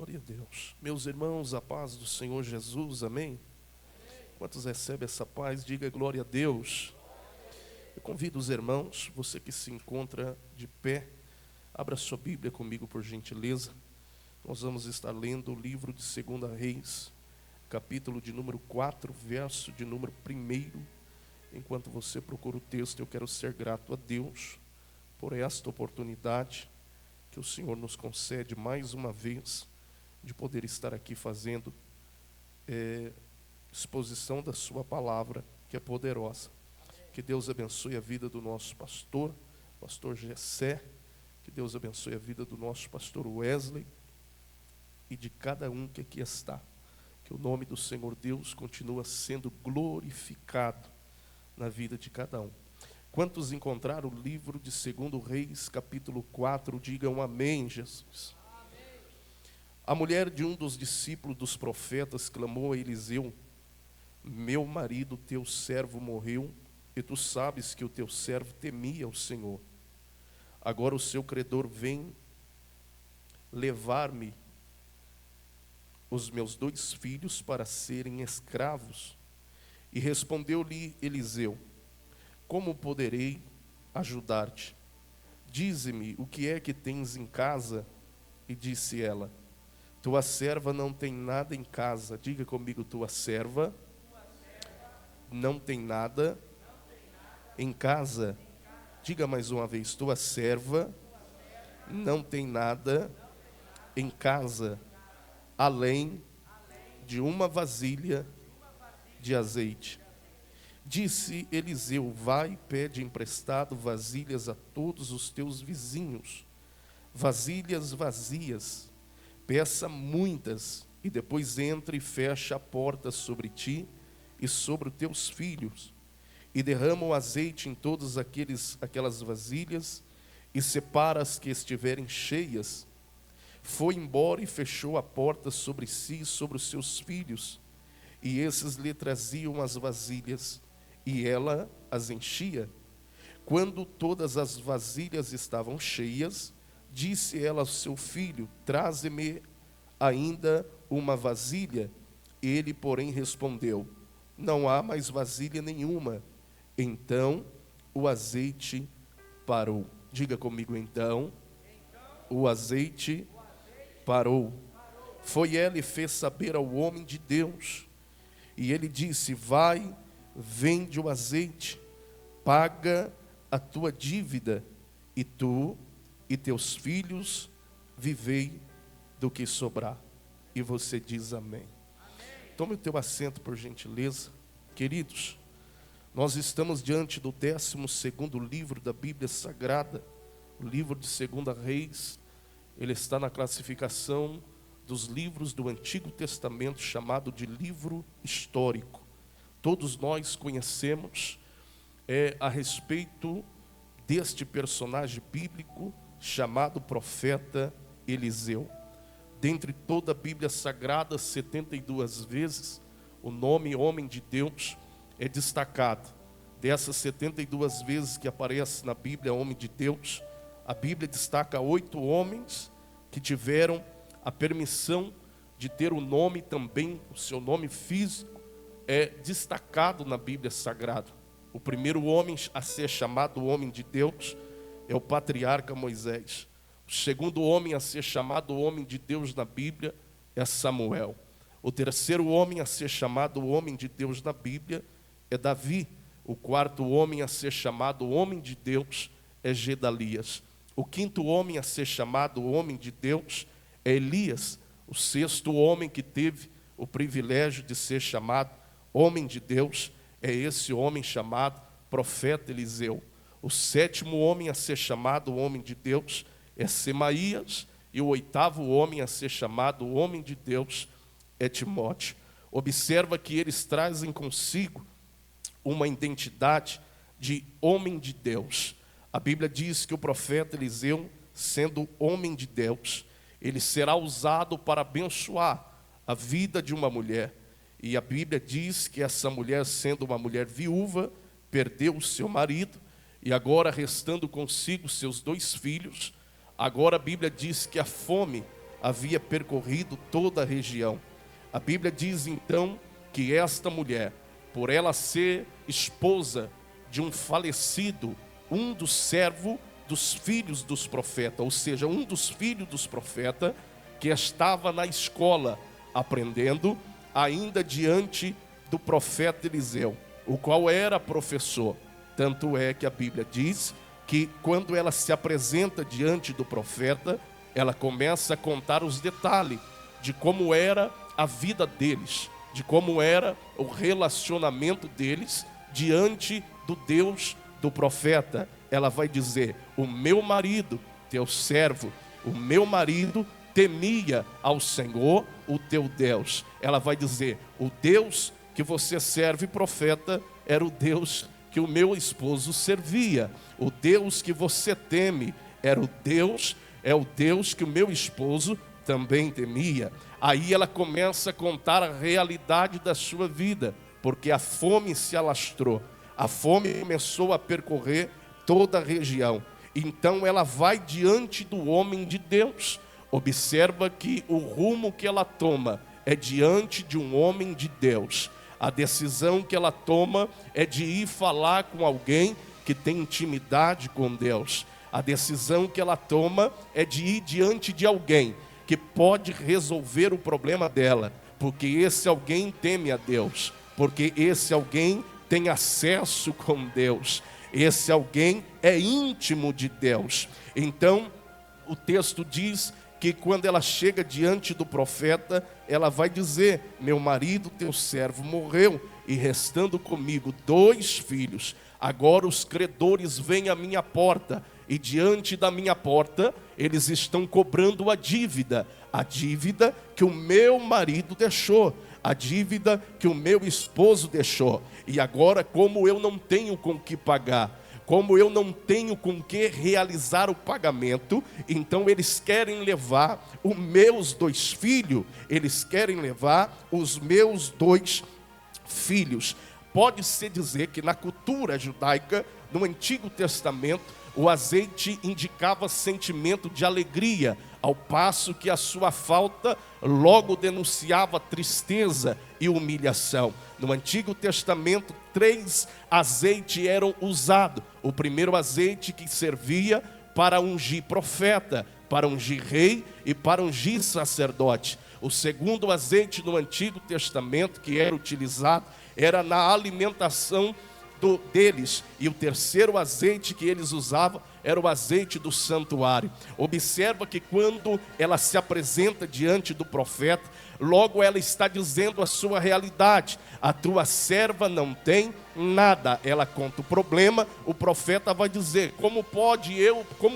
Glória a Deus. Meus irmãos, a paz do Senhor Jesus, amém? Quantos recebem essa paz, diga glória a Deus. Eu convido os irmãos, você que se encontra de pé, abra sua Bíblia comigo, por gentileza. Nós vamos estar lendo o livro de 2 Reis, capítulo de número 4, verso de número 1. Enquanto você procura o texto, eu quero ser grato a Deus por esta oportunidade que o Senhor nos concede mais uma vez de poder estar aqui fazendo exposição da sua palavra, que é poderosa. Que Deus abençoe a vida do nosso pastor Gessé, que Deus abençoe a vida do nosso pastor Wesley e de cada um que aqui está. Que o nome do Senhor Deus continua sendo glorificado na vida de cada um. Quantos encontraram o livro de 2 Reis, capítulo 4, digam amém, Jesus. Amém. A mulher de um dos discípulos dos profetas clamou a Eliseu: meu marido, teu servo, morreu, e tu sabes que o teu servo temia o Senhor. Agora o seu credor vem levar-me os meus 2 filhos para serem escravos. E respondeu-lhe Eliseu: como poderei ajudar-te? Dize-me o que é que tens em casa. E disse ela: tua serva não tem nada em casa. Diga comigo, tua serva não tem nada em casa. Diga mais uma vez, tua serva não tem nada em casa, além de uma vasilha de azeite. Disse Eliseu: vai, pede emprestado vasilhas a todos os teus vizinhos, vasilhas vazias, peça muitas, e depois entre e fecha a porta sobre ti e sobre os teus filhos, e derrama o azeite em todas aquelas vasilhas, e separa as que estiverem cheias. Foi embora e fechou a porta sobre si e sobre os seus filhos, e esses lhe traziam as vasilhas, e ela as enchia. Quando todas as vasilhas estavam cheias, disse ela ao seu filho: traze-me ainda uma vasilha. Ele, porém, respondeu: não há mais vasilha nenhuma. Então o azeite parou. Diga comigo, então o azeite parou. Foi ela e fez saber ao homem de Deus. E ele disse: vai, vende o azeite, paga a tua dívida, e tu e teus filhos vivei do que sobrar. E você diz amém. Tome o teu assento, por gentileza. Queridos, nós estamos diante do 12º livro da Bíblia Sagrada, o livro de 2 Reis. Ele está na classificação dos livros do Antigo Testamento, chamado de livro histórico. Todos nós conhecemos a respeito deste personagem bíblico chamado profeta Eliseu. Dentre toda a Bíblia Sagrada, 72 vezes, o nome homem de Deus é destacado. Dessas 72 vezes que aparece na Bíblia homem de Deus, a Bíblia destaca 8 homens que tiveram a permissão de ter o nome também, o seu nome físico, é destacado na Bíblia Sagrada. O primeiro homem a ser chamado homem de Deus é o patriarca Moisés. O segundo homem a ser chamado homem de Deus na Bíblia é Samuel. O terceiro homem a ser chamado homem de Deus na Bíblia é Davi. O quarto homem a ser chamado homem de Deus é Gedalias. O quinto homem a ser chamado homem de Deus é Elias. O sexto homem que teve o privilégio de ser chamado homem de Deus é esse homem chamado profeta Eliseu. O sétimo homem a ser chamado homem de Deus é Semaías. E o oitavo homem a ser chamado homem de Deus é Timóteo. Observa que eles trazem consigo uma identidade de homem de Deus. A Bíblia diz que o profeta Eliseu, sendo homem de Deus, ele será usado para abençoar a vida de uma mulher. E a Bíblia diz que essa mulher, sendo uma mulher viúva, perdeu o seu marido, e agora restando consigo seus 2 filhos, agora a Bíblia diz que a fome havia percorrido toda a região. A Bíblia diz então que esta mulher, por ela ser esposa de um falecido, um dos servos dos filhos dos profetas, ou seja, um dos filhos dos profetas, que estava na escola aprendendo, ainda diante do profeta Eliseu, o qual era professor. Tanto é que a Bíblia diz que quando ela se apresenta diante do profeta, ela começa a contar os detalhes de como era a vida deles, de como era o relacionamento deles diante do Deus do profeta. Ela vai dizer: o meu marido, teu servo, o meu marido temia ao Senhor, o teu Deus. Ela vai dizer: o Deus que você serve, profeta, era o Deus que o meu esposo servia. O Deus que você teme é o Deus que o meu esposo também temia. Aí ela começa a contar a realidade da sua vida, porque a fome se alastrou, a fome começou a percorrer toda a região. Então ela vai diante do homem de Deus. Observa que o rumo que ela toma é diante de um homem de Deus. A decisão que ela toma é de ir falar com alguém que tem intimidade com Deus. A decisão que ela toma é de ir diante de alguém que pode resolver o problema dela, porque esse alguém teme a Deus, porque esse alguém tem acesso com Deus, esse alguém é íntimo de Deus. Então, o texto diz que quando ela chega diante do profeta, ela vai dizer: meu marido, teu servo, morreu, e restando comigo 2 filhos. Agora os credores vêm à minha porta, e diante da minha porta eles estão cobrando a dívida que o meu marido deixou, a dívida que o meu esposo deixou. E agora, como eu não tenho com que pagar, como eu não tenho com que realizar o pagamento, então eles querem levar os meus 2 filhos, eles querem levar os meus 2 filhos. Pode-se dizer que na cultura judaica, no Antigo Testamento, o azeite indicava sentimento de alegria, ao passo que a sua falta logo denunciava tristeza e humilhação. No Antigo Testamento, 3 azeites eram usados. O primeiro azeite que servia para ungir profeta, para ungir rei e para ungir sacerdote. O segundo azeite no Antigo Testamento que era utilizado era na alimentação deles. E o terceiro azeite que eles usavam era o azeite do santuário. Observa que quando ela se apresenta diante do profeta, logo ela está dizendo a sua realidade: a tua serva não tem nada. Ela conta o problema, o profeta vai dizer: como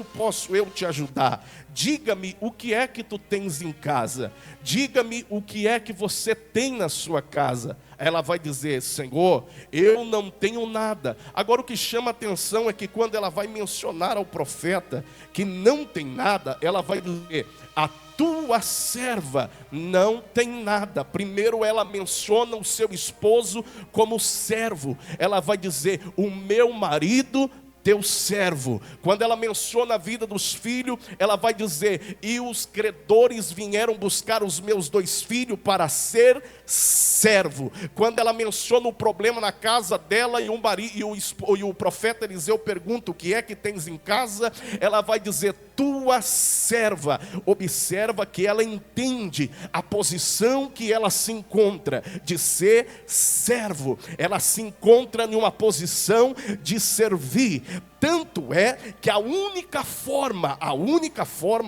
posso eu te ajudar? Diga-me o que é que tu tens em casa, diga-me o que é que você tem na sua casa. Ela vai dizer: Senhor, eu não tenho nada. Agora o que chama a atenção é que quando ela vai mencionar ao profeta que não tem nada, ela vai dizer: a tua serva não tem nada. Primeiro ela menciona o seu esposo como servo. Ela vai dizer: o meu marido, teu servo. Quando ela menciona a vida dos filhos, ela vai dizer: e os credores vieram buscar os meus 2 filhos para ser servo. Quando ela menciona o problema na casa dela e o profeta Eliseu pergunta: o que é que tens em casa? Ela vai dizer: tua serva. Observa que ela entende a posição que ela se encontra de ser servo. Ela se encontra em uma posição de servir. Tanto é que a única forma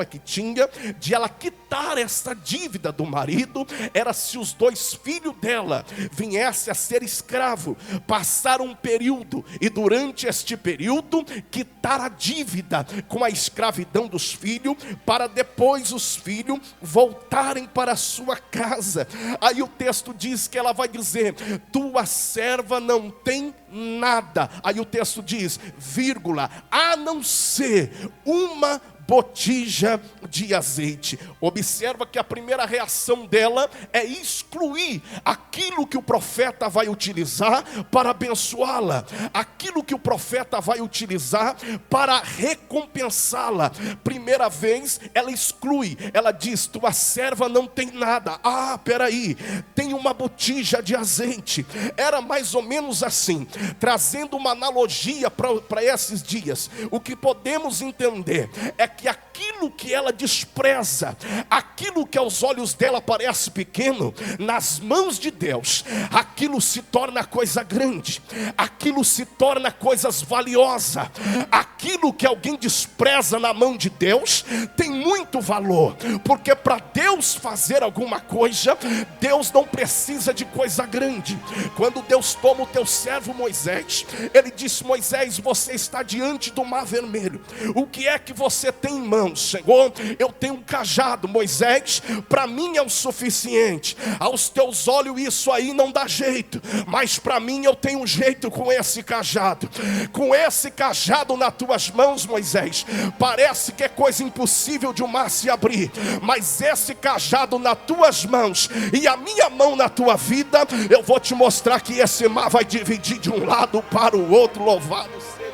que tinha de ela quitar essa dívida do marido era se os 2 filhos dela viessem a ser escravo, passar um período e durante este período quitar a dívida com a escravidão dos filhos, para depois os filhos voltarem para a sua casa. Aí o texto diz que ela vai dizer: tua serva não tem nada. Aí o texto diz, vírgula, a não ser uma botija de azeite. Observa que a primeira reação dela é excluir aquilo que o profeta vai utilizar para abençoá-la, aquilo que o profeta vai utilizar para recompensá-la. Primeira vez ela exclui, ela diz: tua serva não tem nada. Peraí, tem uma botija de azeite. Era mais ou menos assim, trazendo uma analogia para esses dias. O que podemos entender é que aquilo que ela despreza, aquilo que aos olhos dela parece pequeno, nas mãos de Deus, aquilo se torna coisa grande, aquilo se torna coisas valiosas. Aquilo que alguém despreza na mão de Deus tem muito valor, porque para Deus fazer alguma coisa, Deus não precisa de coisa grande. Quando Deus toma o teu servo Moisés, ele disse: Moisés, você está diante do mar vermelho, o que é que você tem em mãos? Senhor, eu tenho um cajado. Moisés, para mim é o suficiente. Aos teus olhos isso aí não dá jeito, mas para mim eu tenho um jeito com esse cajado. Com esse cajado nas tuas mãos, Moisés, parece que é coisa impossível de o mar se abrir, mas esse cajado nas tuas mãos e a minha mão na tua vida, eu vou te mostrar que esse mar vai dividir de um lado para o outro. Louvado seja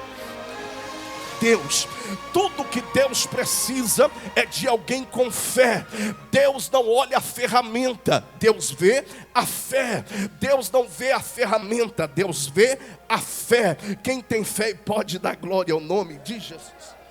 Deus. Tudo que Deus precisa é de alguém com fé. Deus não olha a ferramenta, Deus vê a fé. Deus não vê a ferramenta, Deus vê a fé. Quem tem fé pode dar glória ao nome de Jesus.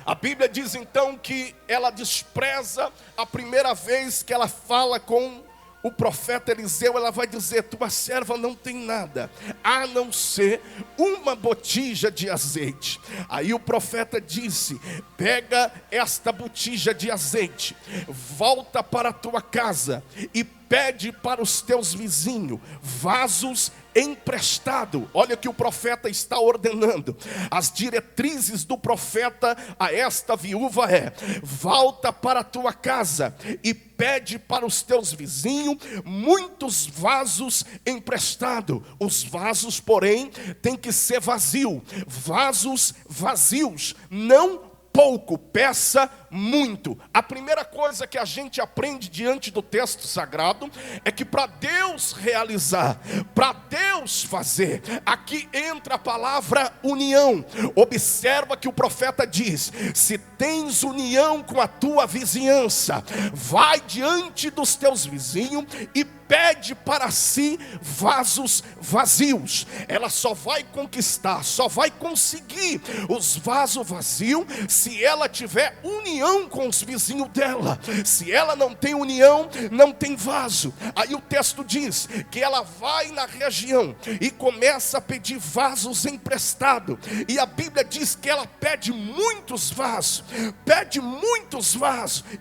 A Bíblia diz então que ela despreza a primeira vez que ela fala com o profeta Eliseu. Ela vai dizer: tua serva não tem nada, a não ser uma botija de azeite. Aí o profeta disse: pega esta botija de azeite, volta para a tua casa e pede para os teus vizinhos vasos emprestado. Olha o que o profeta está ordenando. As diretrizes do profeta a esta viúva é: volta para a tua casa e pede para os teus vizinhos muitos vasos emprestado. Os vasos, porém, tem que ser vazio. Vasos vazios, não pouco, peça muito. A primeira coisa que a gente aprende diante do texto sagrado é que para Deus realizar, para Deus fazer, aqui entra a palavra união. Observa que o profeta diz: se tens união com a tua vizinhança, vai diante dos teus vizinhos e pede para si vasos vazios. Ela só vai conquistar, só vai conseguir os vasos vazios se ela tiver união com os vizinhos dela. Se ela não tem união, não tem vaso. Aí o texto diz que ela vai na região e começa a pedir vasos emprestados. E a Bíblia diz que ela pede muitos vasos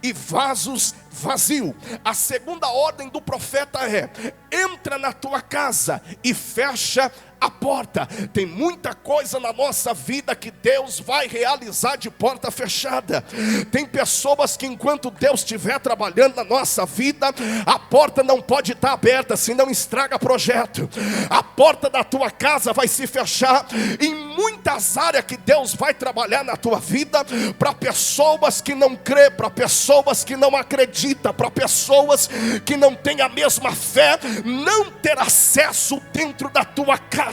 e vasos vazio. A segunda ordem do profeta é: entra na tua casa e fecha a porta. Tem muita coisa na nossa vida que Deus vai realizar de porta fechada. Tem pessoas que enquanto Deus estiver trabalhando na nossa vida, a porta não pode estar aberta, senão estraga projeto. A porta da tua casa vai se fechar em muitas áreas que Deus vai trabalhar na tua vida, para pessoas que não crê, para pessoas que não acreditam, para pessoas que não têm a mesma fé, não ter acesso dentro da tua casa.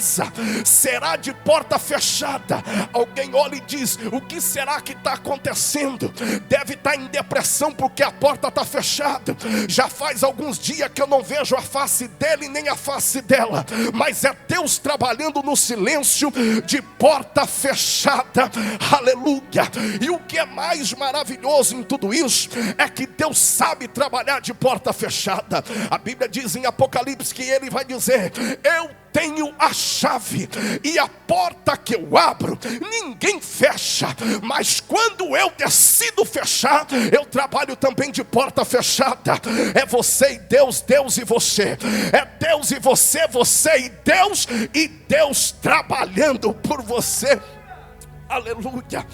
Será de porta fechada. Alguém olha e diz: o que será que está acontecendo? Deve estar em depressão porque a porta está fechada. Já faz alguns dias que eu não vejo a face dele nem a face dela, mas é Deus trabalhando no silêncio de porta fechada. Aleluia. E o que é mais maravilhoso em tudo isso é que Deus sabe trabalhar de porta fechada. A Bíblia diz em Apocalipse que ele vai dizer: eu tenho a chave, e a porta que eu abro, ninguém fecha. Mas quando eu decido fechar, eu trabalho também de porta fechada. É você e Deus, Deus e você. É Deus e você, você e Deus trabalhando por você. Aleluia.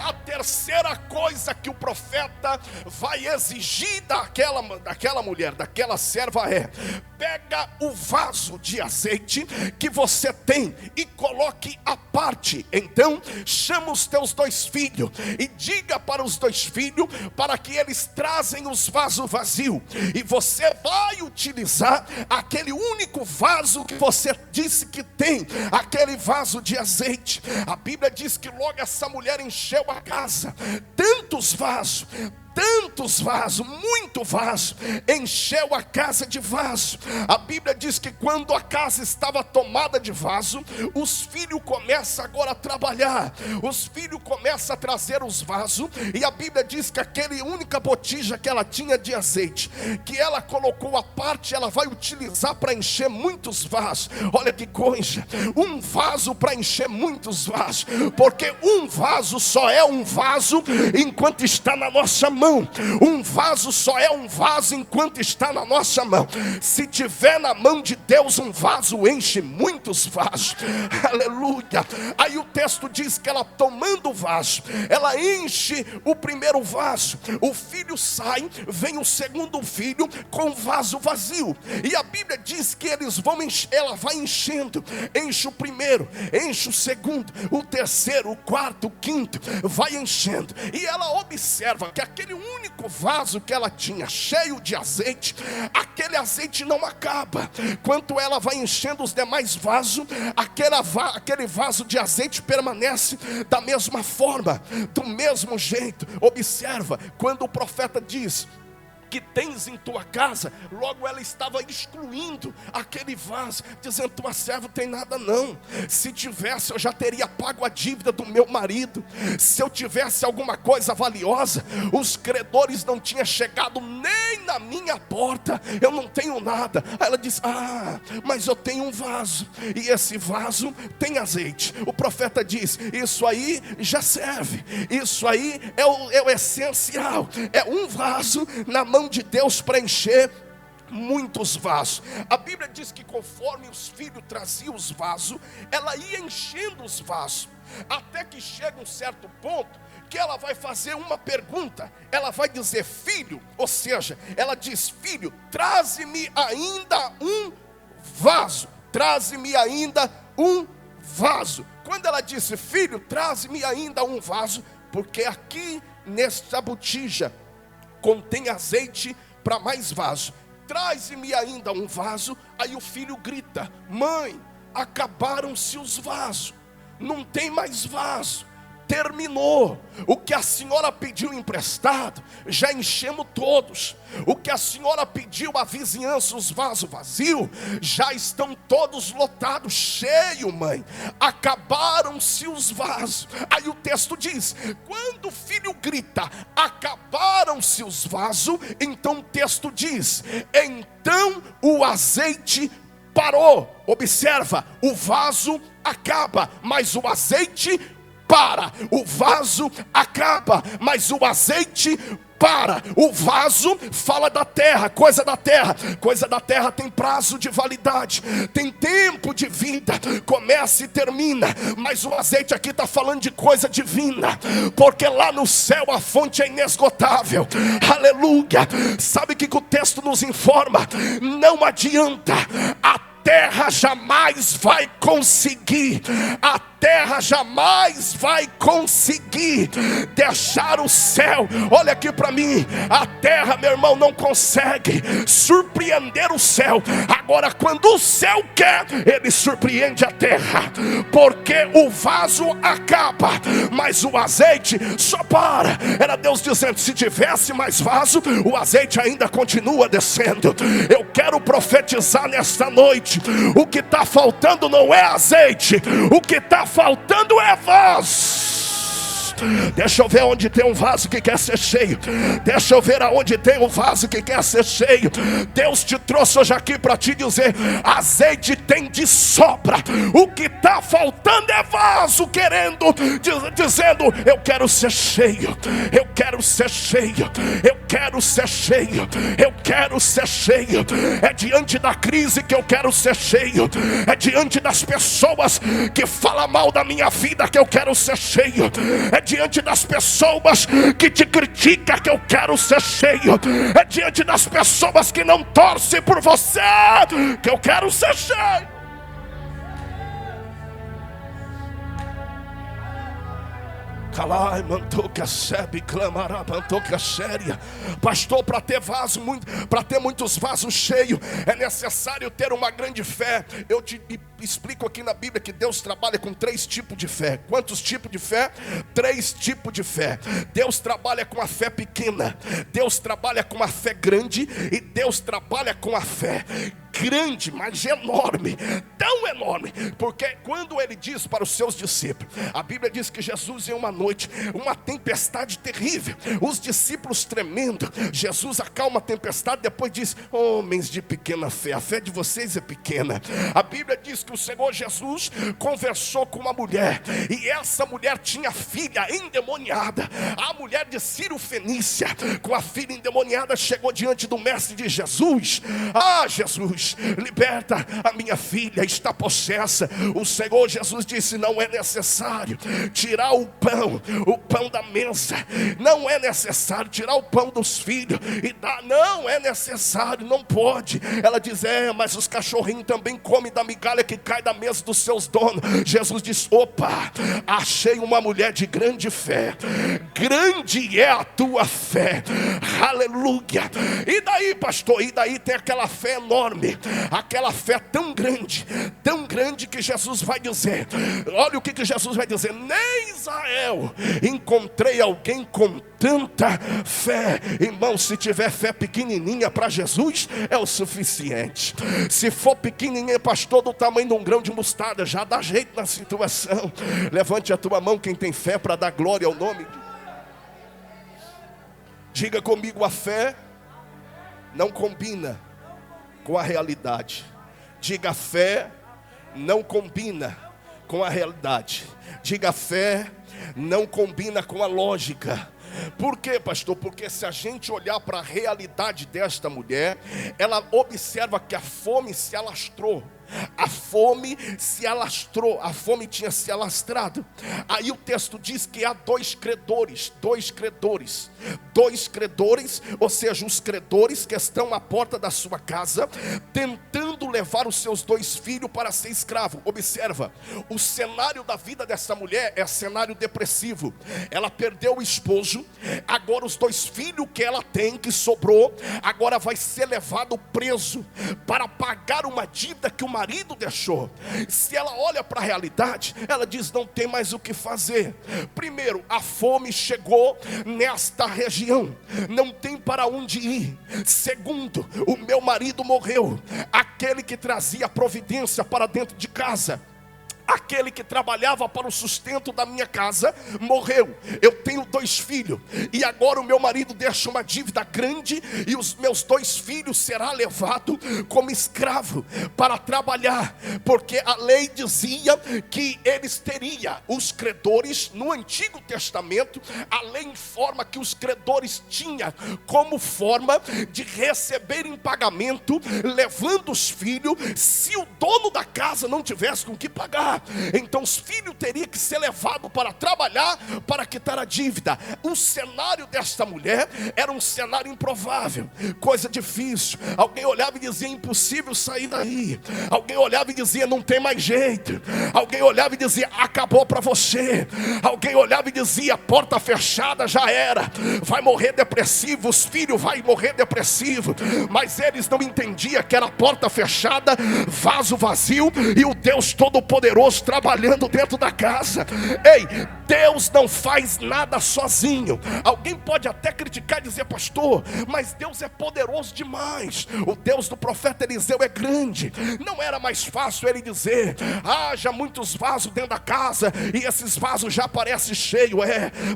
A terceira coisa que o profeta vai exigir daquela mulher, daquela serva é: pega o vaso de azeite que você tem e coloque à parte. Então chama os teus 2 filhos e diga para os 2 filhos para que eles trazem os vasos vazios, e você vai utilizar aquele único vaso que você disse que tem, aquele vaso de azeite. A Bíblia diz que logo essa mulher encheu a casa, tantos vasos, muito vaso, encheu a casa de vaso. A Bíblia diz que quando a casa estava tomada de vaso, os filhos começam agora a trabalhar, os filhos começam a trazer os vasos, e a Bíblia diz que aquela única botija que ela tinha de azeite, que ela colocou à parte, ela vai utilizar para encher muitos vasos. Olha que coisa, um vaso para encher muitos vasos, porque um vaso só é um vaso enquanto está na nossa mão. Um vaso só é um vaso enquanto está na nossa mão. Se tiver na mão de Deus, um vaso enche muitos vasos. Aleluia. Aí o texto diz que ela, tomando o vaso, ela enche o primeiro vaso. O filho sai, vem o segundo filho com o vaso vazio. E a Bíblia diz que ela vai enchendo. Enche o primeiro, enche o segundo, o terceiro, o quarto, o quinto, vai enchendo. E ela observa que aquele único vaso que ela tinha cheio de azeite, aquele azeite não acaba. Quanto ela vai enchendo os demais vasos, aquele vaso de azeite permanece da mesma forma, do mesmo jeito. Observa, quando o profeta diz que tens em tua casa, logo ela estava excluindo aquele vaso, dizendo: tua serva tem nada não. Se tivesse, eu já teria pago a dívida do meu marido. Se eu tivesse alguma coisa valiosa, os credores não tinham chegado nem na minha porta. Eu não tenho nada. Aí ela diz: mas eu tenho um vaso, e esse vaso tem azeite. O profeta diz: isso aí já serve, isso aí é o essencial. É um vaso na mão de Deus para encher muitos vasos. A Bíblia diz que conforme os filhos traziam os vasos, ela ia enchendo os vasos, até que chega um certo ponto que ela vai fazer uma pergunta. Ela vai dizer: filho, ou seja, ela diz: filho, traze-me ainda um vaso, traze-me ainda um vaso. Quando ela disse: filho, traze-me ainda um vaso, porque aqui nesta botija contém azeite para mais vaso, traz-me ainda um vaso. Aí o filho grita: mãe, acabaram-se os vasos, não tem mais vaso, terminou. O que a senhora pediu emprestado, já enchemos todos. O que a senhora pediu à vizinhança, os vasos vazios, já estão todos lotados, cheio, mãe. Acabaram-se os vasos. Aí o texto diz: quando o filho grita: acabaram-se os vasos, então o texto diz: então o azeite parou. Observa, o vaso acaba, mas o azeite para. O vaso acaba, mas o azeite para. O vaso fala da terra, coisa da terra. Coisa da terra tem prazo de validade, tem tempo de vida, começa e termina. Mas o azeite aqui está falando de coisa divina, porque lá no céu a fonte é inesgotável. Aleluia. Sabe o que o texto nos informa? Não adianta, a terra jamais vai conseguir, a terra jamais vai conseguir deixar o céu. Olha aqui para mim, a terra, meu irmão, não consegue surpreender o céu. Agora, quando o céu quer, ele surpreende a terra, porque o vaso acaba, mas o azeite só para. Era Deus dizendo: se tivesse mais vaso, o azeite ainda continua descendo. Eu quero profetizar nesta noite: o que está faltando não é azeite, o que está faltando é vaso. Deixa eu ver onde tem um vaso que quer ser cheio. Deixa eu ver aonde tem um vaso que quer ser cheio. Deus te trouxe hoje aqui para te dizer: azeite tem de sobra. O que está faltando é vaso querendo, dizendo: eu quero ser cheio, eu quero ser cheio, eu quero ser cheio, eu quero ser cheio. É diante da crise que eu quero ser cheio. É diante das pessoas que falam mal da minha vida que eu quero ser cheio. É diante das pessoas que te criticam que eu quero ser cheio. É diante das pessoas que não torcem por você que eu quero ser cheio. Pastor, para ter vaso, para ter muitos vasos cheios, é necessário ter uma grande fé. Eu te explico aqui na Bíblia que Deus trabalha com 3 tipos de fé. Quantos tipos de fé? 3 tipos de fé. Deus trabalha com a fé pequena, Deus trabalha com a fé grande, e Deus trabalha com a fé grande, mas enorme, tão enorme, porque quando ele diz para os seus discípulos, a Bíblia diz que Jesus, em uma noite, uma tempestade terrível, os discípulos tremendo, Jesus acalma a tempestade, depois diz: homens de pequena fé, a fé de vocês é pequena. A Bíblia diz que o Senhor Jesus conversou com uma mulher, e essa mulher tinha filha endemoniada. A mulher de Ciro Fenícia, com a filha endemoniada, chegou diante do mestre de Jesus: ah, Jesus, liberta a minha filha, está possessa. O Senhor Jesus disse: não é necessário tirar o pão da mesa, não é necessário tirar o pão dos filhos e dar, não é necessário, não pode. Ela diz: é, mas os cachorrinhos também comem da migalha que cai da mesa dos seus donos. Jesus diz: opa, achei uma mulher de grande fé, grande é a tua fé, aleluia. E daí, pastor? E daí tem aquela fé enorme, aquela fé tão grande que Jesus vai dizer, olha o que Jesus vai dizer: nem Israel encontrei alguém com tanta fé. Irmão, se tiver fé pequenininha para Jesus, é o suficiente. Se for pequenininha, pastor, do tamanho de um grão de mostarda, já dá jeito na situação. Levante a tua mão quem tem fé para dar glória ao nome de... Diga comigo: a fé não combina com a realidade. Diga: a fé não combina com a realidade. Diga: a fé não combina com a lógica. Por quê, pastor? Porque se a gente olhar para a realidade desta mulher, ela observa que a fome se alastrou. A fome se alastrou, a fome tinha se alastrado. Aí o texto diz que há dois credores, ou seja, os credores que estão à porta da sua casa, tentando levar os seus 2 filhos para ser escravo. Observa, o cenário da vida dessa mulher é cenário depressivo. Ela perdeu o esposo, agora os 2 filhos que ela tem, que sobrou, agora vai ser levado preso para pagar uma dívida que o marido deixou. Se ela olha para a realidade, ela diz: não tem mais o que fazer. Primeiro, a fome chegou nesta região, não tem para onde ir. Segundo, o meu marido morreu, aquele que trazia providência para dentro de casa, aquele que trabalhava para o sustento da minha casa, morreu. Eu tenho 2 filhos, e agora o meu marido deixa uma dívida grande, e os meus 2 filhos serão levados como escravo para trabalhar, porque a lei dizia que eles teriam, os credores no Antigo Testamento, a lei informa que os credores tinham como forma de receberem pagamento, levando os filhos, se o dono da casa não tivesse com que pagar. Então os filhos teriam que ser levados para trabalhar, para quitar a dívida. O cenário desta mulher era um cenário improvável, coisa difícil. Alguém olhava e dizia: impossível sair daí. Alguém olhava e dizia: não tem mais jeito. Alguém olhava e dizia: acabou para você. Alguém olhava e dizia: porta fechada, já era, vai morrer depressivo, os filhos vão morrer depressivo. Mas eles não entendiam que era porta fechada, vaso vazio, e o Deus Todo-Poderoso trabalhando dentro da casa. Ei, Deus não faz nada sozinho. Alguém pode até criticar e dizer: pastor, mas Deus é poderoso demais. O Deus do profeta Eliseu é grande. Não era mais fácil ele dizer: haja muitos vasos dentro da casa e esses vasos já parecem cheios?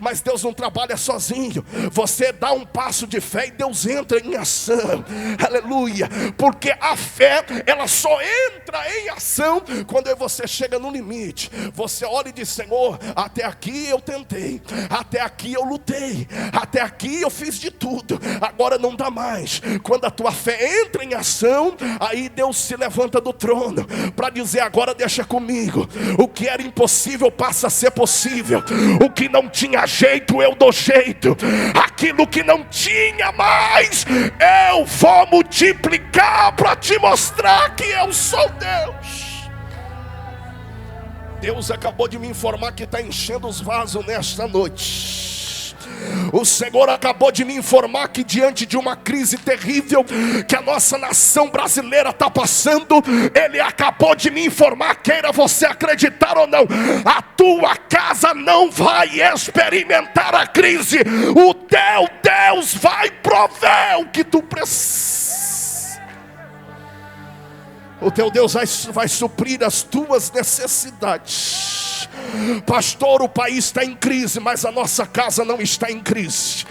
Mas Deus não trabalha sozinho. Você dá um passo de fé e Deus entra em ação. Aleluia. Porque a fé, ela só entra em ação quando você chega no limite. Você olha e diz: Senhor, até aqui eu tentei, até aqui eu lutei, até aqui eu fiz de tudo, agora não dá mais. Quando a tua fé entra em ação, aí Deus se levanta do trono para dizer: agora deixa comigo. O que era impossível passa a ser possível. O que não tinha jeito, eu dou jeito. Aquilo que não tinha mais, eu vou multiplicar para te mostrar que eu sou Deus. Deus acabou de me informar que está enchendo os vasos nesta noite. O Senhor acabou de me informar que diante de uma crise terrível que a nossa nação brasileira está passando, Ele acabou de me informar, queira você acreditar ou não, a tua casa não vai experimentar a crise. O teu Deus vai prover o que tu precisas. O teu Deus vai suprir as tuas necessidades. Pastor, o país está em crise, mas a nossa casa não está em crise.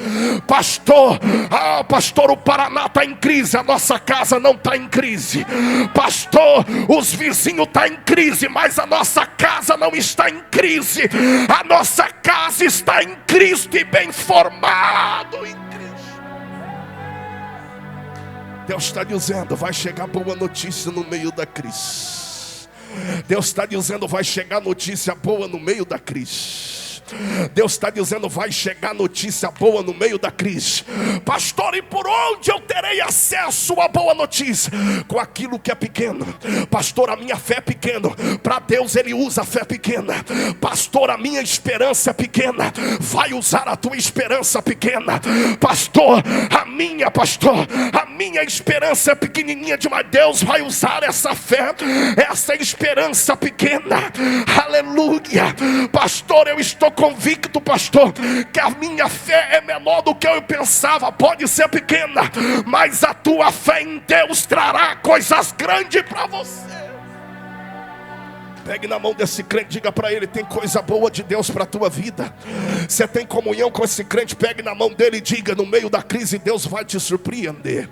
Pastor, o Paraná está em crise, a nossa casa não está em crise. Pastor, os vizinhos estão em crise, mas a nossa casa não está em crise. A nossa casa está em Cristo e bem formado em Cristo. Deus está dizendo: vai chegar boa notícia no meio da crise. Deus está dizendo: vai chegar notícia boa no meio da crise. Deus está dizendo: vai chegar notícia boa no meio da crise. Pastor, e por onde eu terei acesso à boa notícia? Com aquilo que é pequeno. Pastor, a minha fé é pequena. Para Deus Ele usa a fé pequena. Pastor, a minha esperança é pequena. Vai usar a tua esperança pequena. Pastor, a minha esperança é pequenininha demais. Deus vai usar essa fé, essa esperança pequena. Aleluia. Pastor, eu estou convicto, pastor, que a minha fé é menor do que eu pensava. Pode ser pequena, mas a tua fé em Deus trará coisas grandes para você. Pegue na mão desse crente, diga para ele: tem coisa boa de Deus para a tua vida. Você tem comunhão com esse crente, pegue na mão dele e diga: no meio da crise Deus vai te surpreender.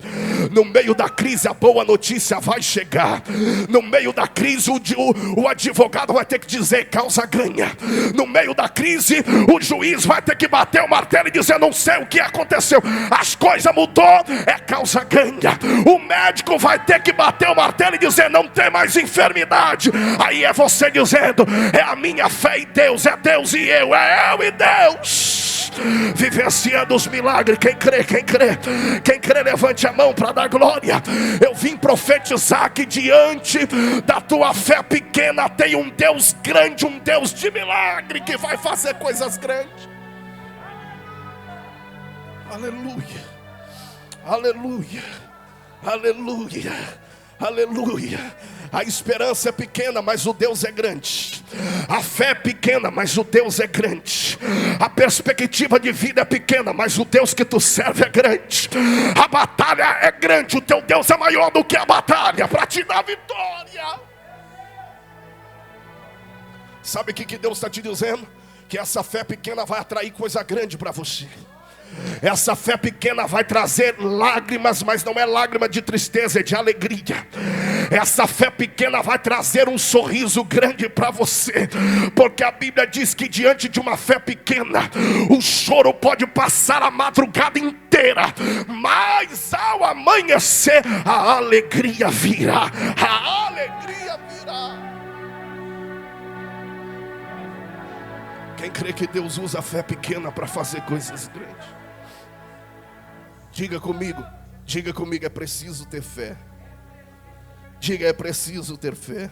No meio da crise a boa notícia vai chegar. No meio da crise o advogado vai ter que dizer: causa ganha. No meio da crise o juiz vai ter que bater o martelo e dizer: não sei o que aconteceu, as coisas mudou, é causa ganha. O médico vai ter que bater o martelo e dizer: não tem mais enfermidade. Aí é você dizendo: é a minha fé em Deus, é Deus e eu, é eu e Deus, vivenciando os milagres. Quem crê, levante a mão para dar glória. Eu vim profetizar que diante da tua fé pequena tem um Deus grande, um Deus de milagre, que vai fazer coisas grandes. Aleluia, aleluia, aleluia, aleluia. A esperança é pequena, mas o Deus é grande. A fé é pequena, mas o Deus é grande. A perspectiva de vida é pequena, mas o Deus que tu serve é grande. A batalha é grande, o teu Deus é maior do que a batalha para te dar vitória. Sabe o que Deus está te dizendo? Que essa fé pequena vai atrair coisa grande para você. Essa fé pequena vai trazer lágrimas, mas não é lágrima de tristeza, é de alegria. Essa fé pequena vai trazer um sorriso grande para você, porque a Bíblia diz que diante de uma fé pequena, o choro pode passar a madrugada inteira, mas ao amanhecer a alegria virá. A alegria virá. Quem crê que Deus usa a fé pequena para fazer coisas grandes? Diga comigo, é preciso ter fé. Diga: é preciso ter fé.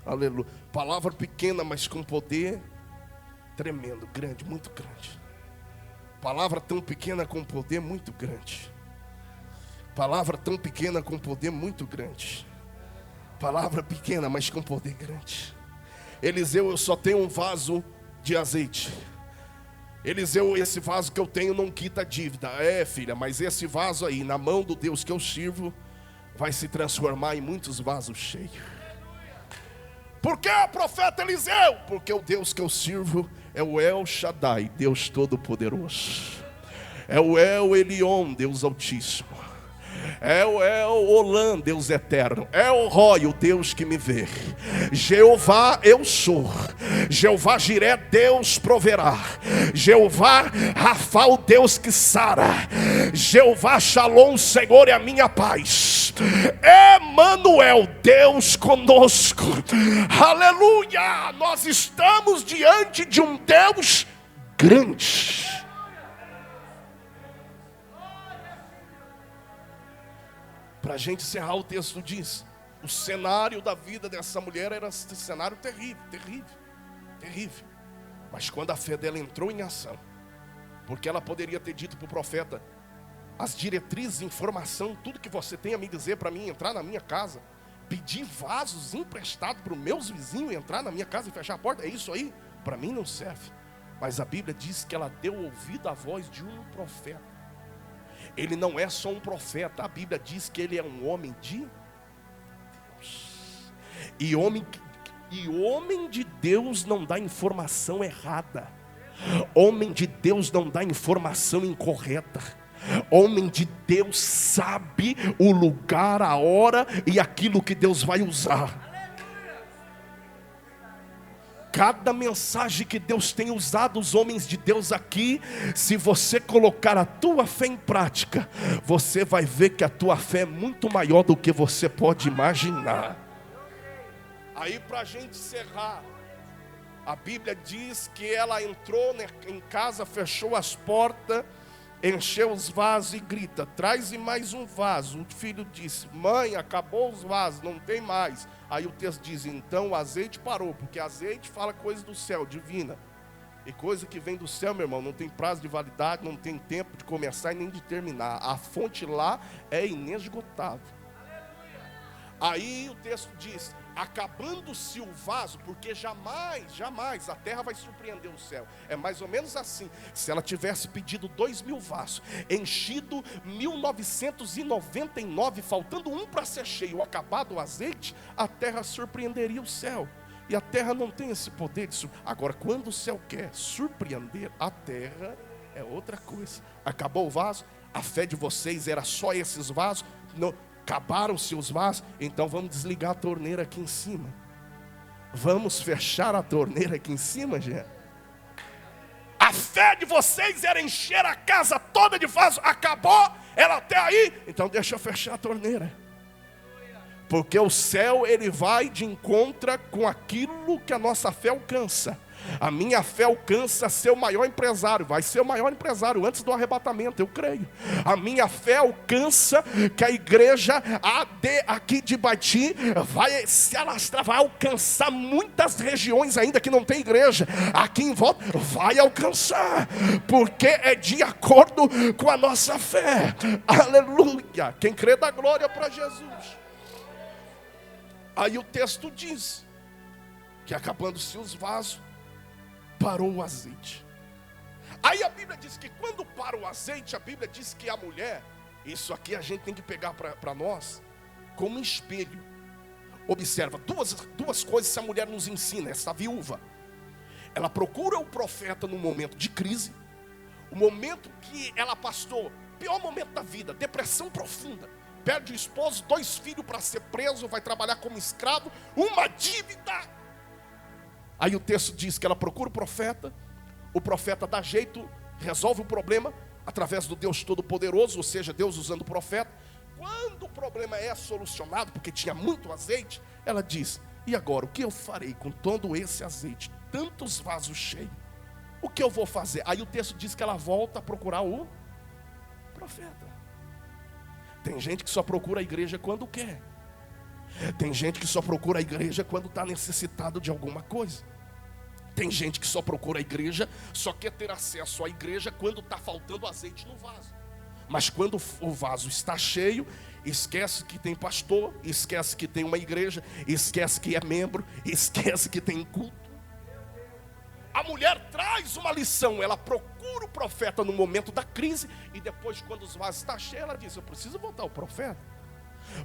Aleluia. Palavra pequena, mas com poder tremendo, grande, muito grande. Palavra tão pequena com poder muito grande. Palavra tão pequena com poder muito grande. Palavra pequena, mas com poder grande. Eliseu: eu só tenho um vaso de azeite. Eliseu, esse vaso que eu tenho não quita dívida. É, filha, mas esse vaso aí, na mão do Deus que eu sirvo, vai se transformar em muitos vasos cheios. Por que, profeta Eliseu? Porque o Deus que eu sirvo é o El Shaddai, Deus Todo-Poderoso. É o El Elyon, Deus Altíssimo. É o El Olam, Deus Eterno. É o Roi, o Deus que me vê. Jeová eu sou. Jeová Jiré, Deus proverá. Jeová Rafa, o Deus que sara. Jeová Shalom, Senhor é a minha paz. Emanuel, Deus conosco. Aleluia! Nós estamos diante de um Deus grande. Para a gente encerrar, o texto diz: o cenário da vida dessa mulher era um cenário terrível, terrível, terrível. Mas quando a fé dela entrou em ação, porque ela poderia ter dito para o profeta: as diretrizes, informação, tudo que você tem a me dizer para mim entrar na minha casa, pedir vasos emprestados para os meus vizinhos entrar na minha casa e fechar a porta, é isso aí? Para mim não serve. Mas a Bíblia diz que ela deu ouvido à voz de um profeta. Ele não é só um profeta, a Bíblia diz que ele é um homem de Deus. E homem de Deus não dá informação errada. Homem de Deus não dá informação incorreta. Homem de Deus sabe o lugar, a hora e aquilo que Deus vai usar. Cada mensagem que Deus tem usado os homens de Deus aqui, se você colocar a tua fé em prática, você vai ver que a tua fé é muito maior do que você pode imaginar. Aí, para a gente encerrar, a Bíblia diz que ela entrou em casa, fechou as portas, encheu os vasos e grita: traz mais um vaso. O filho disse: mãe, acabou os vasos, não tem mais. Aí o texto diz: então o azeite parou, porque azeite fala coisa do céu, divina. E coisa que vem do céu, meu irmão, não tem prazo de validade, não tem tempo de começar e nem de terminar. A fonte lá é inesgotável. Aí o texto diz: acabando-se o vaso, porque jamais a terra vai surpreender o céu. É mais ou menos assim. Se ela tivesse pedido 2.000 vasos, enchido 1999, faltando um para ser cheio, acabado o azeite, a terra surpreenderia o céu. E a terra não tem esse poder de Agora, quando o céu quer surpreender a terra, é outra coisa. Acabou o vaso, a fé de vocês era só esses vasos, não. Acabaram-se os vasos, então vamos desligar a torneira aqui em cima. Vamos fechar a torneira aqui em cima, gente. A fé de vocês era encher a casa toda de vaso. Acabou? Ela até aí? Então deixa eu fechar a torneira. Porque o céu, ele vai de encontro com aquilo que a nossa fé alcança. A minha fé alcança ser o maior empresário. Vai ser o maior empresário antes do arrebatamento, eu creio. A minha fé alcança que a igreja AD aqui de Baiti vai se alastrar, vai alcançar muitas regiões ainda que não tem igreja. Aqui em volta vai alcançar, porque é de acordo com a nossa fé. Aleluia. Quem crê dá glória para Jesus. Aí o texto diz que acabando-se os vasos, parou o azeite. Aí a Bíblia diz que quando para o azeite, a Bíblia diz que a mulher, isso aqui a gente tem que pegar para nós como um espelho. Observa, duas coisas essa mulher nos ensina, essa viúva. Ela procura o profeta no momento de crise, o momento que ela passou, pior momento da vida, depressão profunda. Perde o esposo, 2 filhos para ser preso, vai trabalhar como escravo, uma dívida. Aí o texto diz que ela procura o profeta dá jeito, resolve o problema através do Deus Todo-Poderoso, ou seja, Deus usando o profeta. Quando o problema é solucionado, porque tinha muito azeite, ela diz: e agora, o que eu farei com todo esse azeite, tantos vasos cheios? O que eu vou fazer? Aí o texto diz que ela volta a procurar o profeta. Tem gente que só procura a igreja quando quer. Tem gente que só procura a igreja quando está necessitado de alguma coisa. Tem gente que só procura a igreja, só quer ter acesso à igreja quando está faltando azeite no vaso. Mas quando o vaso está cheio, esquece que tem pastor, esquece que tem uma igreja, esquece que é membro, esquece que tem culto. A mulher traz uma lição, ela procura o profeta no momento da crise, e depois, quando os vasos estão cheios, ela diz: eu preciso voltar ao profeta,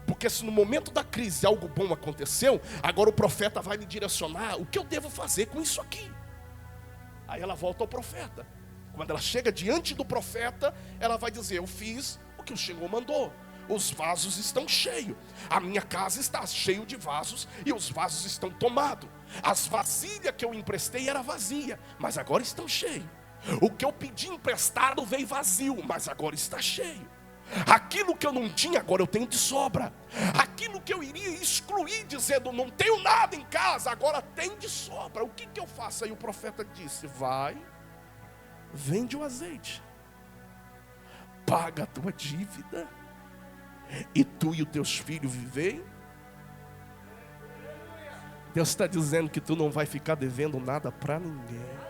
porque se no momento da crise algo bom aconteceu, agora o profeta vai me direcionar o que eu devo fazer com isso aqui. Aí ela volta ao profeta. Quando ela chega diante do profeta, ela vai dizer: eu fiz o que o Senhor mandou, os vasos estão cheios, a minha casa está cheia de vasos, e os vasos estão tomados. As vasilhas que eu emprestei era vazia, mas agora estão cheios. O que eu pedi emprestado veio vazio, mas agora está cheio. Aquilo que eu não tinha, agora eu tenho de sobra. Aquilo que eu iria excluir, dizendo: não tenho nada em casa, agora tem de sobra. O que eu faço? Aí o profeta disse: vai, vende o azeite, paga a tua dívida, e tu e os teus filhos vivei. Deus está dizendo que tu não vai ficar devendo nada para ninguém.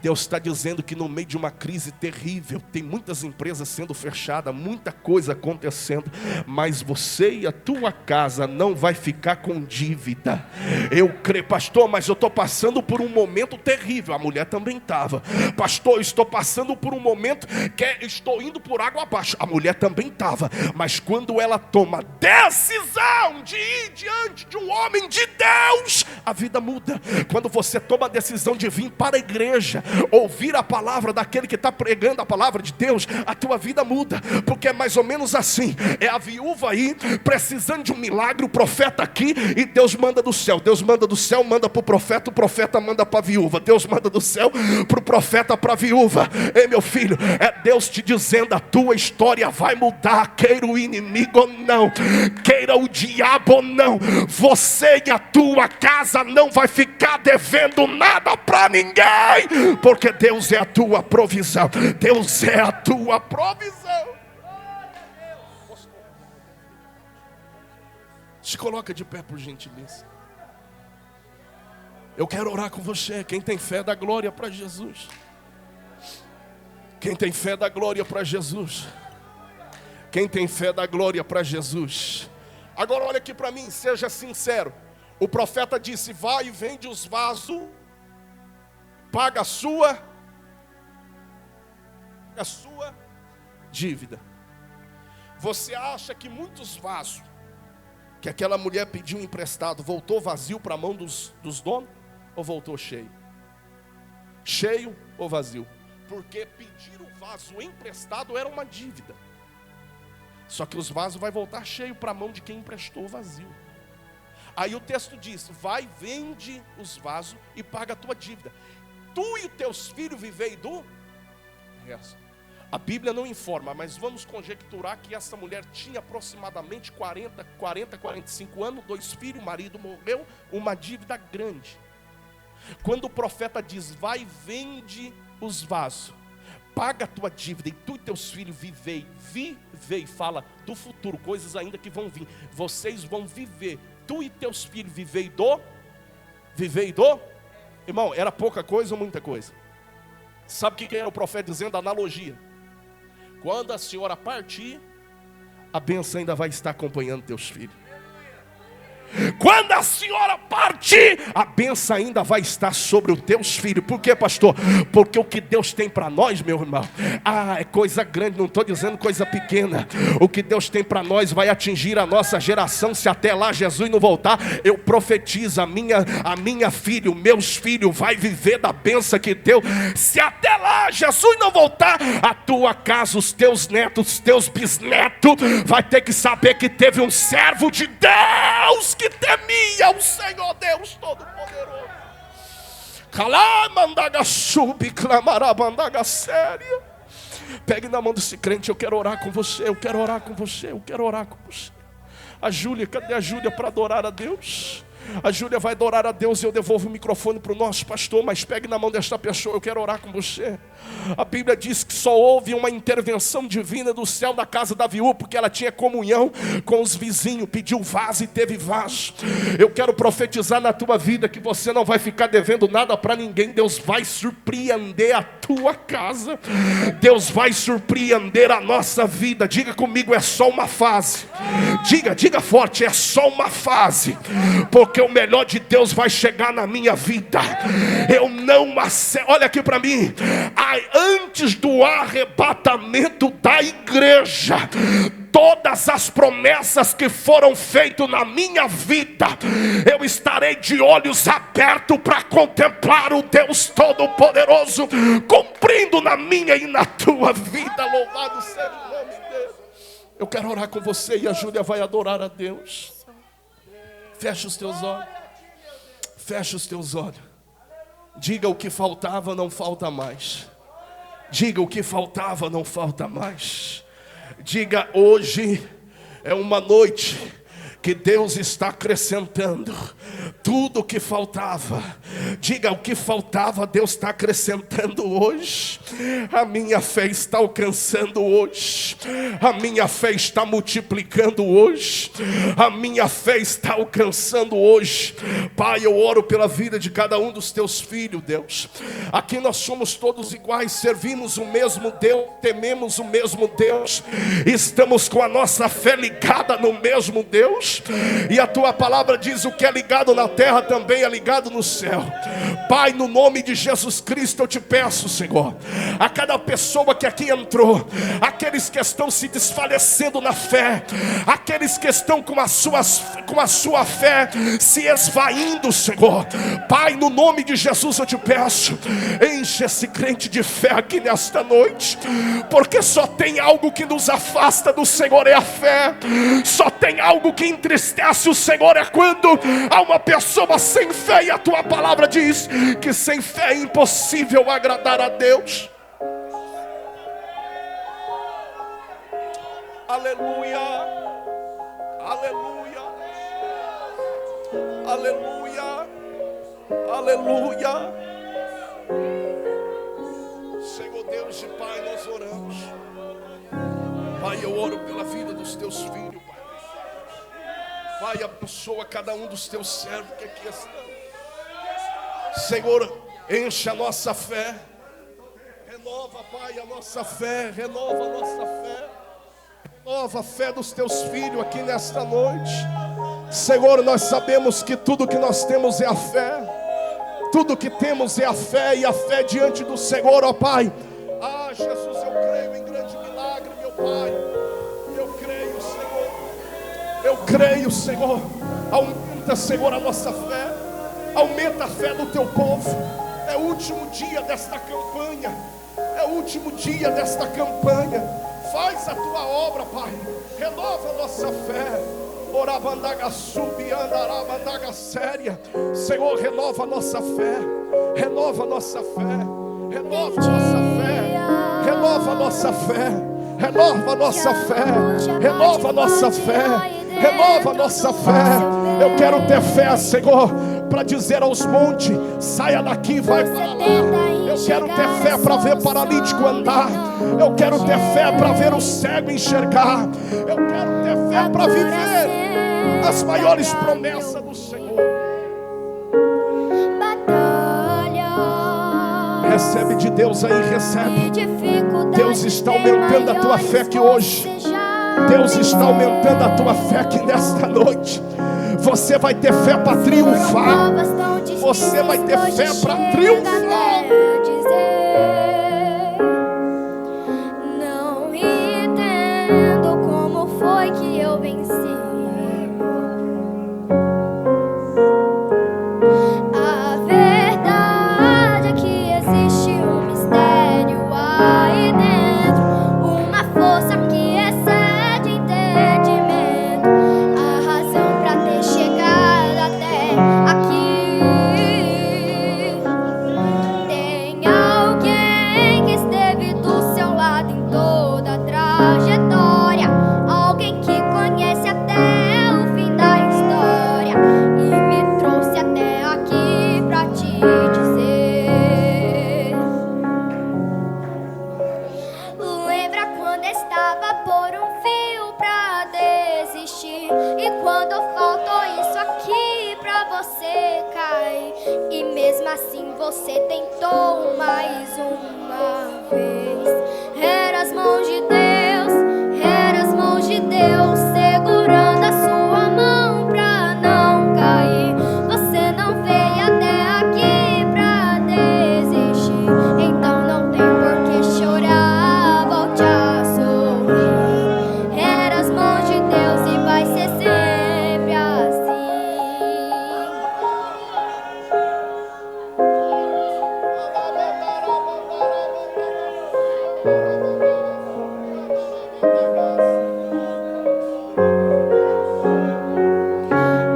Deus está dizendo que no meio de uma crise terrível, tem muitas empresas sendo fechadas, muita coisa acontecendo, mas você e a tua casa não vai ficar com dívida. Eu creio: pastor, mas eu estou passando por um momento terrível. A mulher também estava. Pastor, eu estou passando por um momento que estou indo por água abaixo. A mulher também estava. Mas quando ela toma decisão de ir diante de um homem de Deus, a vida muda. Quando você toma a decisão de vir para a igreja, ouvir a palavra daquele que está pregando a palavra de Deus, a tua vida muda. Porque é mais ou menos assim: é a viúva aí precisando de um milagre, o profeta aqui, e Deus manda do céu. Deus manda do céu, manda para o profeta manda para a viúva. Deus manda do céu para o profeta, para a viúva. Ei, meu filho, é Deus te dizendo: a tua história vai mudar, queira o inimigo ou não, queira o diabo ou não. Você e a tua casa não vai ficar devendo nada para ninguém, porque Deus é a tua provisão. Deus é a tua provisão. Se coloca de pé, por gentileza. Eu quero orar com você. Quem tem fé, dá glória para Jesus. Quem tem fé, dá glória para Jesus. Quem tem fé, dá glória para Jesus. Agora olha aqui para mim, seja sincero. O profeta disse: vai e vende os vasos, paga a sua dívida. Você acha que muitos vasos que aquela mulher pediu emprestado voltou vazio para a mão dos donos? Ou voltou cheio? Cheio ou vazio? Porque pedir o vaso emprestado era uma dívida. Só que os vasos vai voltar cheio para a mão de quem emprestou vazio. Aí o texto diz: vai, vende os vasos e paga a tua dívida. Tu e os teus filhos vivei do resto. A Bíblia não informa, mas vamos conjecturar que essa mulher tinha aproximadamente 45 anos, 2 filhos, o marido morreu, uma dívida grande. Quando o profeta diz: vai, vende os vasos, paga a tua dívida, e tu e teus filhos vivei, fala do futuro, coisas ainda que vão vir. Vocês vão viver, tu e teus filhos vivei do. Irmão, era pouca coisa ou muita coisa? Sabe o que era o profeta dizendo? Analogia. Quando a senhora partir, a bênção ainda vai estar acompanhando teus filhos. Quando a senhora partir, a bênção ainda vai estar sobre os teus filhos. Por quê, pastor? Porque o que Deus tem para nós, meu irmão, é coisa grande, não estou dizendo coisa pequena. O que Deus tem para nós vai atingir a nossa geração. Se até lá Jesus não voltar, eu profetizo: a minha filha, os meus filhos vai viver da bênção que Deus. Se até lá Jesus não voltar, a tua casa, os teus netos, os teus bisnetos vai ter que saber que teve um servo de Deus que temia o Senhor Deus Todo-Poderoso. Calamandaga sub, clamarabandaga séria. Pegue na mão desse crente: eu quero orar com você, eu quero orar com você, eu quero orar com você. A Júlia, cadê a Júlia para adorar a Deus? A Júlia vai adorar a Deus e eu devolvo o microfone para o nosso pastor. Mas pegue na mão desta pessoa: eu quero orar com você. A Bíblia diz que só houve uma intervenção divina do céu da casa da viúva porque ela tinha comunhão com os vizinhos, pediu vaso e teve vaso. Eu quero profetizar na tua vida que você não vai ficar devendo nada para ninguém. Deus vai surpreender a tua tua casa. Deus vai surpreender a nossa vida. Diga comigo, é só uma fase. Diga forte, é só uma fase. Porque o melhor de Deus vai chegar na minha vida. Eu não aceito. Olha aqui para mim. Antes do arrebatamento da igreja, todas as promessas que foram feitas na minha vida, eu estarei de olhos abertos para contemplar o Deus Todo-Poderoso cumprindo na minha e na tua vida. Louvado seja o nome dele. Eu quero orar com você e a Júlia vai adorar a Deus. Fecha os teus olhos. Fecha os teus olhos. Diga: o que faltava não falta mais. Diga: o que faltava não falta mais. Diga: hoje é uma noite que Deus está acrescentando tudo o que faltava. Diga: o que faltava Deus está acrescentando hoje. A minha fé está alcançando hoje. A minha fé está multiplicando hoje. A minha fé está alcançando hoje. Pai, eu oro pela vida de cada um dos teus filhos, Deus. Aqui nós somos todos iguais, servimos o mesmo Deus, tememos o mesmo Deus, estamos com a nossa fé ligada no mesmo Deus. E a tua palavra diz: o que é ligado na terra também é ligado no céu. Pai, no nome de Jesus Cristo eu te peço, Senhor, a cada pessoa que aqui entrou, aqueles que estão se desfalecendo na fé, aqueles que estão com a sua fé se esvaindo, Senhor, Pai, no nome de Jesus eu te peço, enche esse crente de fé aqui nesta noite, porque só tem algo que nos afasta do Senhor, é a fé. Só tem algo que entristece o Senhor, é quando há uma pessoa sem fé. E a tua palavra diz que sem fé é impossível agradar a Deus. Aleluia, aleluia, aleluia, aleluia. Senhor Deus e Pai, nós oramos. Pai, eu oro pela vida dos teus filhos, Pai. Pai, abençoa cada um dos teus servos que aqui estão. Senhor, enche a nossa fé. Renova, Pai, a nossa fé. Renova a nossa fé. Renova a fé dos teus filhos aqui nesta noite. Senhor, nós sabemos que tudo que nós temos é a fé. Tudo que temos é a fé. E a fé diante do Senhor, ó Pai. Ah, Jesus, eu creio em grande milagre, meu Pai. Eu creio, Senhor. Eu creio, Senhor. Aumenta, Senhor, a nossa fé. Aumenta a fé do teu povo. É o último dia desta campanha. É o último dia desta campanha. Faz a tua obra, Pai. Renova a nossa fé. Orabandaga subi, andarabandaga séria. Senhor, renova a nossa fé. Renova a nossa fé. Renova a nossa fé. Renova a nossa fé. Renova a nossa fé. Renova a nossa fé. Renova a nossa fé. Eu quero ter fé, Senhor, para dizer aos montes: saia daqui, vai para lá. Eu quero ter fé para ver paralítico andar. Eu quero ter fé para ver o cego enxergar. Eu quero ter fé para viver as maiores promessas do Senhor. Recebe de Deus aí, recebe. Deus está aumentando a tua fé aqui hoje. Deus está aumentando a tua fé aqui nesta noite. Você vai ter fé para triunfar. Você vai ter fé para triunfar. Não entendo como foi que eu venci. A verdade é que existe um mistério aí dentro, uma força que excede entendimento, a razão pra ter chegado até aqui. Tem alguém que esteve do seu lado em toda a trajetória, alguém que conhece até o fim da história e me trouxe até aqui pra te dizer. Lembra quando estava por um fio pra desistir, e quando faltou isso aqui pra você cair, e mesmo assim você tentou mais uma uma vez. Era as mãos de Deus, era as mãos de Deus segurando a sua mão pra não cair. Você não veio até aqui pra desistir, então não tem por que chorar, volte a sorrir. Era as mãos de Deus e vai ser sempre assim.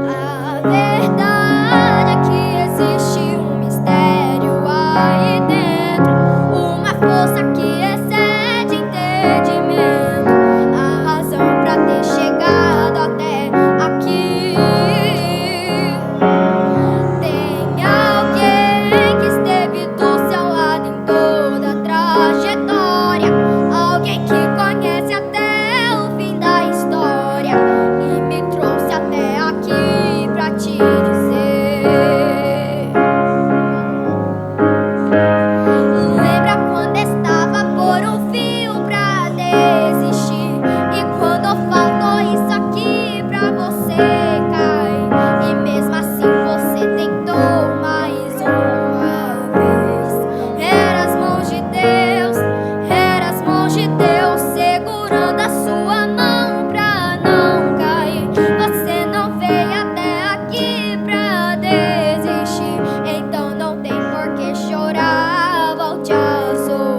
A verdade é que existe um mistério aí dentro, uma força que excede entendimento, a razão pra ter chegado até aqui. Tem alguém que esteve do seu lado em toda a trajetória, alguém que conhece até o fim da história e me trouxe até aqui pra te dizer. Lembra quando estava por um fio pra desistir, e quando faltou isso aqui pra você cair, e mesmo assim você tentou mais uma vez. Era as mãos de Deus, era as mãos de Deus segurando a sua mão pra não cair. Você não veio até aqui pra desistir, então não tem por que chorar, volte a sorrir.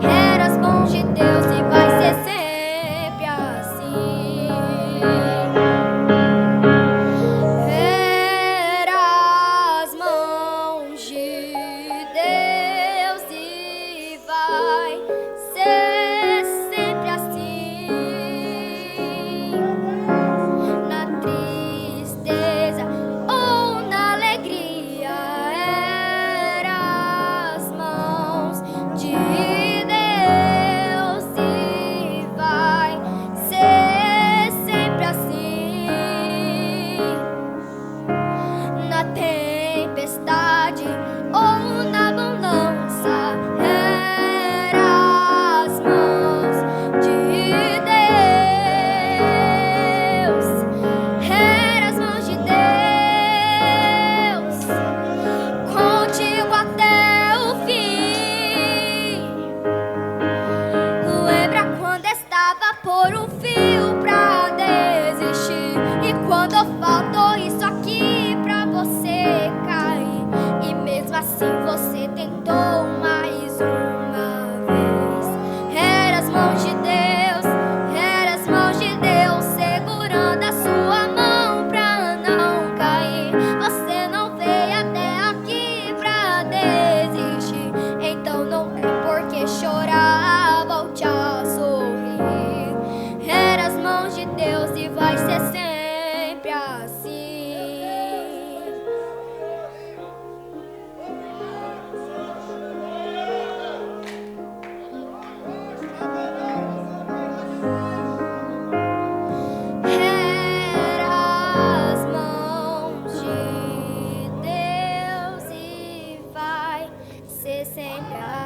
Era as mãos de Deus e vai ser sempre assim. Era as mãos de Deus e vai ser sempre assim. Na tristeza ou na alegria, era as mãos de Deus e vai ser sempre assim. Na tempestade ou na abundância, era as mãos de Deus, era as mãos de Deus, contigo até o fim. Lembra quando estava por um fio pra desistir, e quando faltou isso aqui pra você cair, e mesmo assim você tentou mais uma vez. Era as mãos de Deus, era as mãos de Deus segurando a sua mão pra não cair. Você não veio até aqui pra desistir, então não tem por que chorar, volte a sorrir. Era as mãos de Deus e vai ser sempre assim. Era as mãos de Deus e vai ser sempre assim.